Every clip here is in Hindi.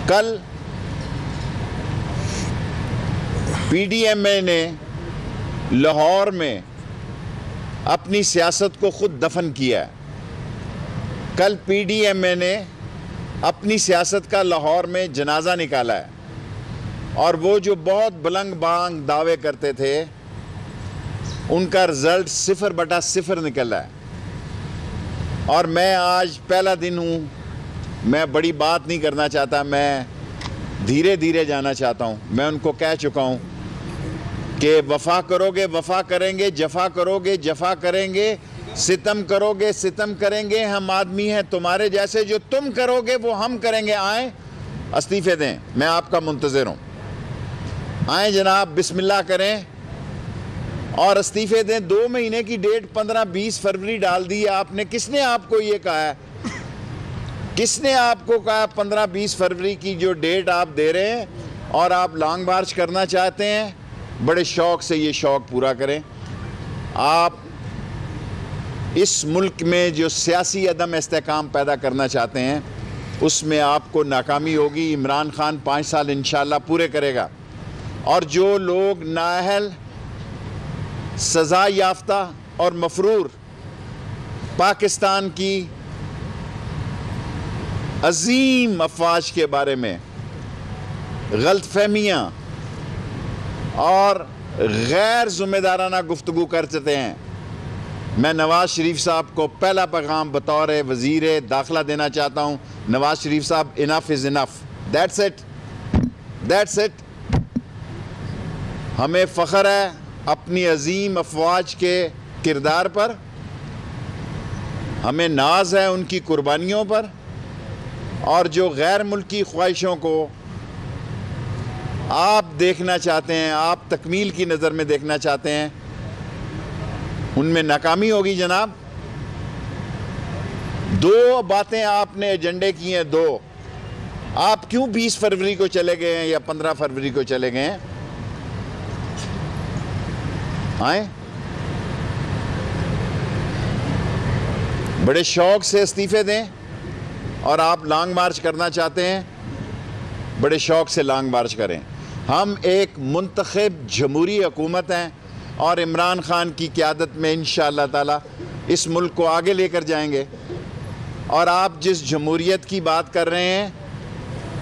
कल पीडीएमए ने लाहौर में अपनी सियासत को खुद दफन किया है। कल पीडीएमए ने अपनी सियासत का लाहौर में जनाजा निकाला है और वो जो बहुत बुलंद बांग दावे करते थे उनका रिजल्ट 0/0 निकला है। और मैं आज पहला दिन हूँ, मैं बड़ी बात नहीं करना चाहता, मैं धीरे धीरे जाना चाहता हूँ। मैं उनको कह चुका हूँ कि वफा करोगे वफा करेंगे, जफा करोगे जफा करेंगे, सितम करोगे सितम करेंगे, हम आदमी हैं तुम्हारे जैसे, जो तुम करोगे वो हम करेंगे। आए इस्तीफे दें, मैं आपका मुंतज़िर हूँ। आए जनाब, बिस्मिल्लाह करें और इस्तीफे दें। 2 महीने की डेट 15-20 फरवरी डाल दी है आपने। किसने आपको ये कहा है? किसने आपको कहा 15-20 फरवरी की जो डेट आप दे रहे हैं और आप लॉन्ग मार्च करना चाहते हैं? बड़े शौक़ से ये शौक़ पूरा करें। आप इस मुल्क में जो सियासी अदम इस्तेहकाम पैदा करना चाहते हैं उसमें आपको नाकामी होगी। इमरान खान 5 साल इंशाअल्लाह पूरे करेगा और जो लोग नाअहल, सज़ा याफ्ता और मफरूर पाकिस्तान की अजीम अफवाज के बारे में गलतफहमियाँ और गैर ज़िम्मेदाराना गुफ्तगू करते हैं, मैं नवाज़ शरीफ साहब को पहला पैगाम बतौर वज़ीर दाखिला देना चाहता हूँ। नवाज़ शरीफ साहब, enough is enough. That's it, that's it. हमें फ़ख्र है अपनी अजीम अफवाज के किरदार पर, हमें नाज है उनकी कुर्बानियों पर, और जो गैर मुल्की ख्वाहिशों को आप देखना चाहते हैं, आप तकमील की नज़र में देखना चाहते हैं, उनमें नाकामी होगी जनाब। 2 बातें आपने एजेंडे की हैं, 2। आप क्यों 20 फरवरी को चले गए हैं या 15 फरवरी को चले गए हैं? आए बड़े शौक़ से इस्तीफे दें और आप लॉन्ग मार्च करना चाहते हैं, बड़े शौक़ से लॉन्ग मार्च करें। हम एक मुंतखब जमहूरी हुकूमत हैं और इमरान खान की क़यादत में इंशाअल्लाह ताला इस मुल्क को आगे लेकर जाएंगे। और आप जिस जमहूरियत की बात कर रहे हैं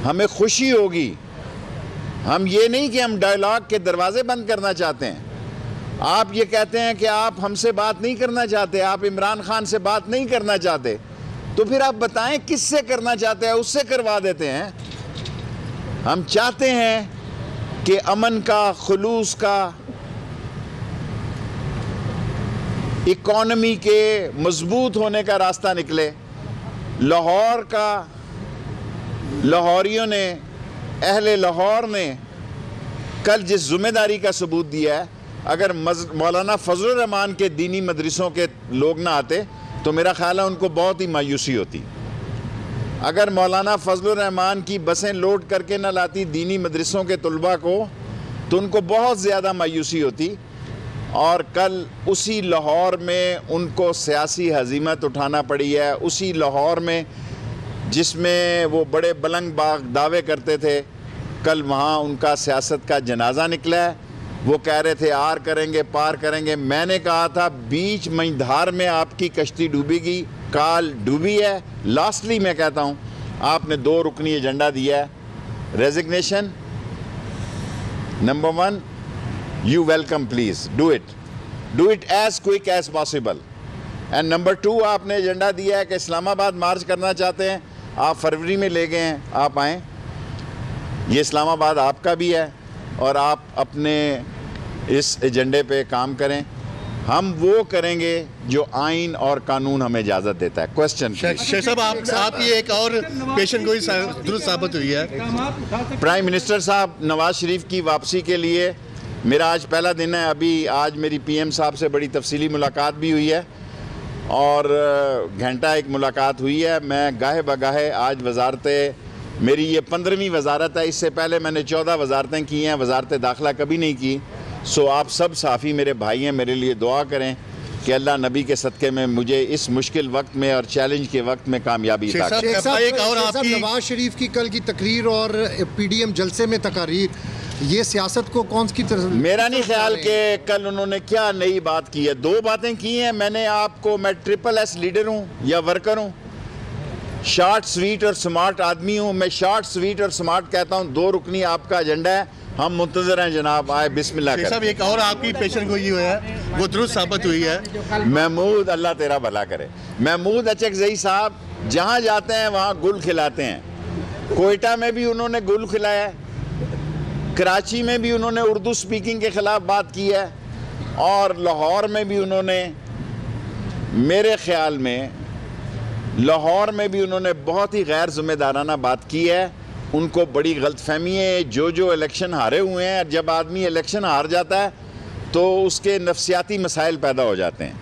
हमें खुशी होगी। हम ये नहीं कि हम डायलॉग के दरवाज़े बंद करना चाहते हैं। आप ये कहते हैं कि आप हमसे बात नहीं करना चाहते, आप इमरान खान से बात नहीं करना चाहते, तो फिर आप बताएं किससे करना चाहते हैं, उससे करवा देते हैं। हम चाहते हैं कि अमन का, खुलूस का, इकॉनमी के मजबूत होने का रास्ता निकले। लाहौर का, लाहौरियों ने, अहले लाहौर ने कल जिस ज़िम्मेदारी का सबूत दिया है, अगर मौलाना फजलुर रहमान के दीनी मदरसों के लोग ना आते तो मेरा ख्याल है उनको बहुत ही मायूसी होती। अगर मौलाना फजलुर रहमान की बसें लोड करके ना लाती दीनी मदरसों के तलबा को तो उनको बहुत ज़्यादा मायूसी होती। और कल उसी लाहौर में उनको सियासी हज़ीमत उठाना पड़ी है, उसी लाहौर में जिसमें वो बड़े बुलंद बाग दावे करते थे, कल वहाँ उनका सियासत का जनाजा निकला है। वो कह रहे थे आर करेंगे, पार करेंगे। मैंने कहा था बीच मझधार में आपकी कश्ती डूबेगी, काल डूबी है। लास्टली मैं कहता हूँ, आपने 2 रुकनी एजेंडा दिया है। Resignation number 1, you welcome, please do it as quick as possible, and number 2 आपने एजेंडा दिया है कि इस्लामाबाद मार्च करना चाहते हैं, आप फरवरी में ले गए हैं, आप आएँ। ये इस्लामाबाद आपका भी है और आप अपने इस एजेंडे पे काम करें। हम वो करेंगे जो आइन और कानून हमें इजाज़त देता है। क्वेश्चन शेख साहब, आप ये एक और पेशन गोई दुरुस्त साबित हुई है। प्राइम मिनिस्टर साहब, नवाज़ शरीफ की वापसी के लिए मेरा आज पहला दिन है। अभी आज मेरी पीएम साहब से बड़ी तफसीली मुलाकात भी हुई है और घंटा एक मुलाकात हुई है। मैं गाहे बगाहे आज वजारतें, मेरी ये 15वीं वजारत है, इससे पहले मैंने 14 वजारतें की हैं, वजारत दाखिला कभी नहीं की। सो आप सब साफ़ी मेरे भाई हैं, मेरे लिए दुआ करें कि अल्लाह नबी के सदक़े में मुझे इस मुश्किल वक्त में और चैलेंज के वक्त में कामयाबी अता करे। शेख साहब, एक और आपकी नवाज शरीफ की कल की तकरीर और PDM जलसे में तकारीर, ये सियासत को कौन सी तरफ? मेरा नहीं ख्याल कि कल उन्होंने क्या नई बात की है। दो बातें की हैं मैंने आपको। मैं SSS लीडर हूँ या वर्कर हूँ, शॉर्ट स्वीट और स्मार्ट आदमी हूँ। मैं शॉर्ट स्वीट और स्मार्ट कहता हूँ। 2 रुकनी आपका एजेंडा है, हम मुंतज़र हैं जनाब, आए बिस्मिल्लाह शेख करें। साहब, एक और आपकी पेशन गोई हुई है, वो दुरुस्त साबित हुई है। महमूद, अल्लाह तेरा भला करे, महमूद अचकज़ई साहब जहाँ जाते हैं वहाँ गुल खिलाते हैं। कोयटा में भी उन्होंने गुल खिलाया है, कराची में भी उन्होंने उर्दू स्पीकिंग के ख़िलाफ़ बात की है, और लाहौर में भी उन्होंने, मेरे ख़्याल में लाहौर में भी उन्होंने बहुत ही गैर ज़िम्मेदाराना बात की है। उनको बड़ी गलतफहमी है। जो इलेक्शन हारे हुए हैं, जब आदमी इलेक्शन हार जाता है तो उसके नफसियाती मसाइल पैदा हो जाते हैं।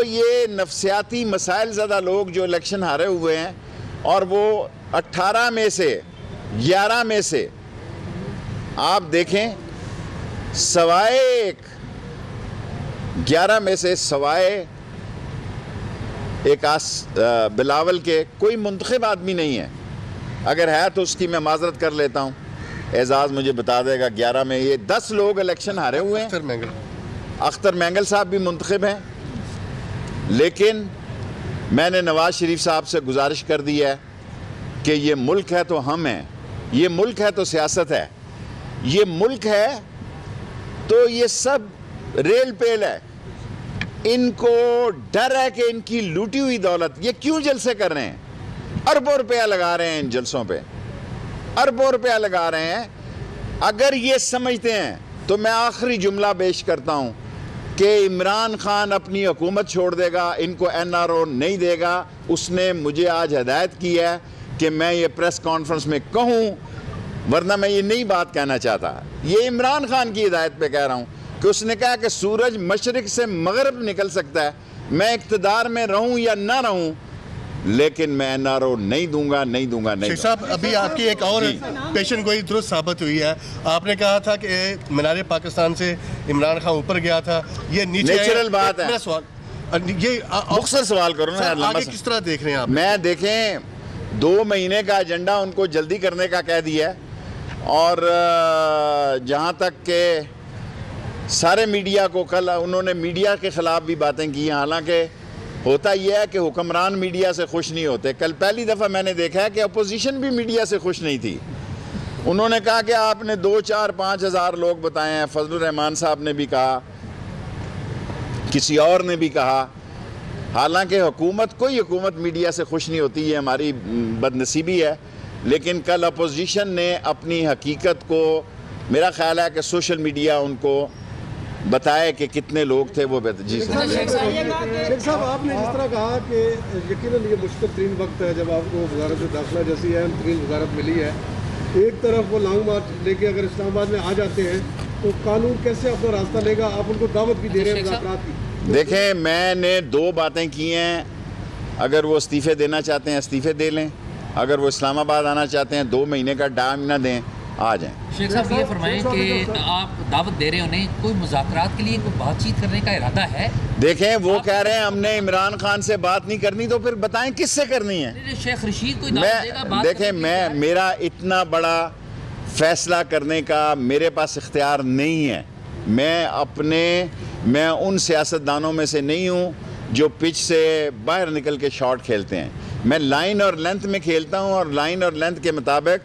ये नफसियाती मसाइल ज़्यादा लोग जो इलेक्शन हारे हुए हैं, और वो 18 में से 11 में से आप देखें, सवाए 11 में से सवाए एक बिलावल के कोई मुंतखब आदमी नहीं है। अगर है तो उसकी मैं माजरत कर लेता हूँ, एजाज़ मुझे बता देगा। 11 में ये 10 लोग इलेक्शन हारे हुए हैं। अख्तर मैंगल साहब भी मुंतखब हैं, लेकिन मैंने नवाज शरीफ साहब से गुजारिश कर दी है कि ये मुल्क है तो हम हैं, ये मुल्क है तो सियासत है, ये मुल्क है तो ये सब रेल पेल है। इनको डर है कि इनकी लूटी हुई दौलत, ये क्यों जलसे कर रहे हैं? अरबों रुपया लगा रहे हैं इन जलसों पे, अरबों रुपया लगा रहे हैं। अगर ये समझते हैं तो मैं आखिरी जुमला पेश करता हूं कि इमरान खान अपनी हुकूमत छोड़ देगा, इनको NRO नहीं देगा। उसने मुझे आज हिदायत की है कि मैं ये प्रेस कॉन्फ्रेंस में कहूं, वरना मैं ये नई बात कहना चाहता। ये इमरान खान की हिदायत पे कह रहा हूं कि उसने कहा कि सूरज मशरिक से मगरब निकल सकता है, मैं इक़्तिदार में रहूं या ना रहूं, लेकिन मैं NRO नहीं दूंगा, नहीं दूंगा, नहीं। शेख साहब, अभी आपकी एक और पेशन गोई दुरुस्त साबित हुई है। आपने कहा था कि मीनार पाकिस्तान से इमरान खान ऊपर गया था, ये नीचे नेचुरल बात है। मेरा सवाल, ये मुख्तसर सवाल करो ना यार, आगे किस तरह देख रहे हैं आप? मैं देखें 2 महीने का एजेंडा उनको जल्दी करने का कह दिया है, और जहाँ तक के सारे मीडिया को, कल उन्होंने मीडिया के ख़िलाफ़ भी बातें की। हालांकि होता यह है कि हुक्मरान मीडिया से खुश नहीं होते। कल पहली दफ़ा मैंने देखा है कि अपोजिशन भी मीडिया से खुश नहीं थी। उन्होंने कहा कि आपने 2, 4, 5 हज़ार लोग बताए हैं। फजलुर रहमान साहब ने भी कहा, किसी और ने भी कहा। हालांकि कोई हुकूमत मीडिया से खुश नहीं होती, ये हमारी बदनसीबी है। लेकिन कल अपोजिशन ने अपनी हकीकत को, मेरा ख़्याल है कि सोशल मीडिया उनको बताए कि कितने लोग थे वो। जी सर। शेख साहब, आपने जिस तरह कहा कि यकीनन ये मुश्किल तरीन वक्त है जब आपको वजारत दाखिला जैसी अहम तरीन वजारत मिली है। एक तरफ वो लॉन्ग मार्च लेके अगर इस्लामाबाद में आ जाते हैं तो कानून कैसे अपना रास्ता लेगा? आप उनको दावत भी दे रहे हैं मुज़ाकरात की। देखें, मैंने 2 बातें की हैं। अगर वो इस्तीफ़े देना चाहते हैं इस्तीफ़े दे लें, अगर वो इस्लामाबाद आना चाहते हैं 2 महीने का टाइम ना दें, आ जाएं। शेख साहब, ये फरमाएं कि आप दावत दे रहे हो उन्हें, कोई मुज़ाकरात के लिए कोई बातचीत करने का इरादा है? देखें, वो कह रहे हैं हमने इमरान खान से बात नहीं करनी, तो फिर बताएं किससे करनी है। शेख रशीद कोई दावत देगा? बात देखें, मेरा इतना बड़ा फैसला करने का मेरे पास इख्तियार नहीं है। मैं उन सियासतदानों में से नहीं हूँ जो पिच से बाहर निकल के शॉट खेलते हैं। मैं लाइन और लेंथ में खेलता हूँ, और लाइन और लेंथ के मुताबिक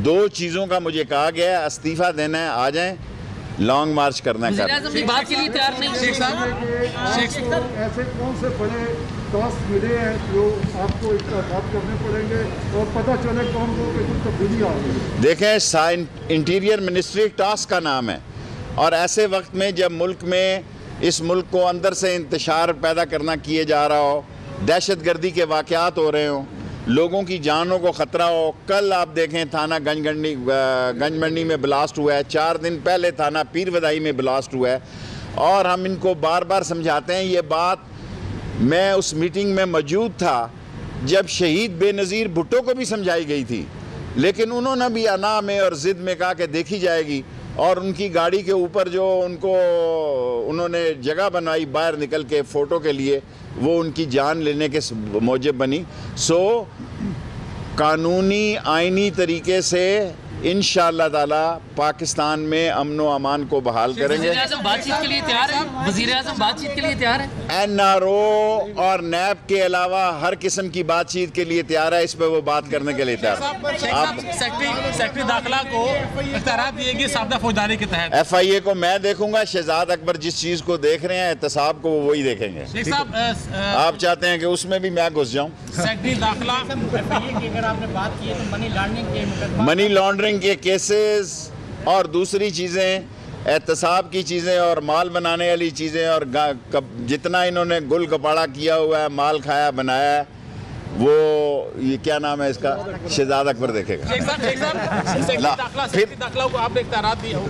2 चीज़ों का मुझे कहा गया है, इस्तीफ़ा देना है आ जाएं, लॉन्ग मार्च करना है कर। बात के लिए तैयार नहीं। शेख साहब, ऐसे कौन से बड़े टास्क मिले हैं जो आपको इख्तियार करने पड़ेंगे और पता चले कौन को कुछ तब्दीली आ रही है? देखें, इंटीरियर मिनिस्ट्री टास्क का नाम है, और ऐसे वक्त में जब मुल्क में, इस मुल्क को अंदर से इंतशार पैदा करना किए जा रहा हो, दहशतगर्दी के वाक़यात हो रहे हों, लोगों की जानों को ख़तरा हो। कल आप देखें थाना गंज मंडी में ब्लास्ट हुआ है, 4 दिन पहले थाना पीर वदाई में ब्लास्ट हुआ है, और हम इनको बार बार समझाते हैं। ये बात मैं उस मीटिंग में मौजूद था जब शहीद बेनज़ीर भुट्टो को भी समझाई गई थी, लेकिन उन्होंने भी अना में और ज़िद में कहा कि देखी जाएगी। और उनकी गाड़ी के ऊपर जो उन्होंने जगह बनाई बाहर निकल के फ़ोटो के लिए, वो उनकी जान लेने के मौजब बनी। सो कानूनी आइनी तरीके से इंशाअल्लाह ताला पाकिस्तान में अमन व अमान को बहाल करेंगे। वज़ीर आज़म बातचीत के लिए तैयार है? वज़ीर आज़म बातचीत के लिए तैयार है? NRO और नैब के अलावा हर किस्म की बातचीत के लिए तैयार है। इस पर वो बात करने के लिए तैयार है। आप सेक्रेटरी दाखिला को इख्तियारात दिए गए साबदा फौजदारी के तहत FIA को मैं देखूंगा, शहजाद अकबर जिस चीज़ को देख रहे हैं एहतसाब को वो वही देखेंगे। शेख साहब आप चाहते हैं कि उसमें भी मैं घुस जाऊं? सेक्रेटरी दाखिला की अगर आपने बात की है तो मनी लॉन्ड्रिंग के केसेस और दूसरी चीज़ें, एहतसाब की चीज़ें और माल बनाने वाली चीज़ें और जितना इन्होंने गुल गपाड़ा किया हुआ है, माल खाया बनाया है, वो ये क्या नाम है इसका, शहजाद अकबर देखेगा।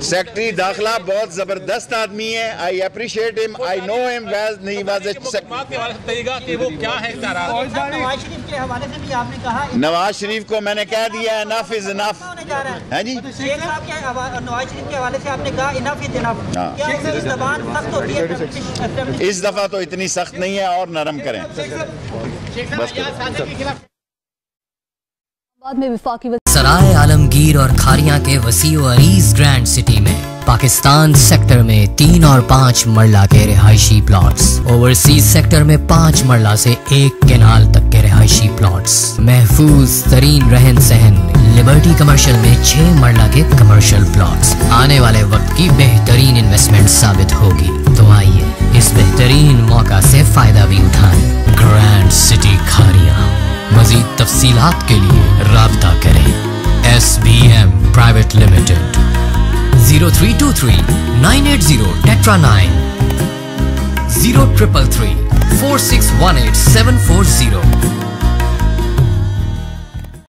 सेक्रेटरी दाखिला बहुत ज़बरदस्त आदमी है। I appreciate him, I know him well. नहीं नवाज शरीफ को मैंने कह दिया इनफ इज इनफ है जी। इस दफा तो इतनी सख्त नहीं है और नरम करें। सराय आलमगीर और खारियां के वसीओ अरीज ग्रैंड सिटी में पाकिस्तान सेक्टर में 3 और 5 मरला के रिहायशी प्लॉट्स, ओवरसीज सेक्टर में 5 मरला से 1 केनाल तक के रिहायशी प्लॉट्स, महफूज तरीन रहन सहन लिबर्टी कमर्शियल में 6 मरला के कमर्शियल प्लॉट्स आने वाले वक्त की बेहतरीन इन्वेस्टमेंट साबित होगी। तो आइए इस बेहतरीन मौका से फायदा भी उठाएं। Grand city Khariyan. मजीद तफसीलात के लिए राब्ता करें। SBM private limited 0323 980 Tetra 9 0333 4618 740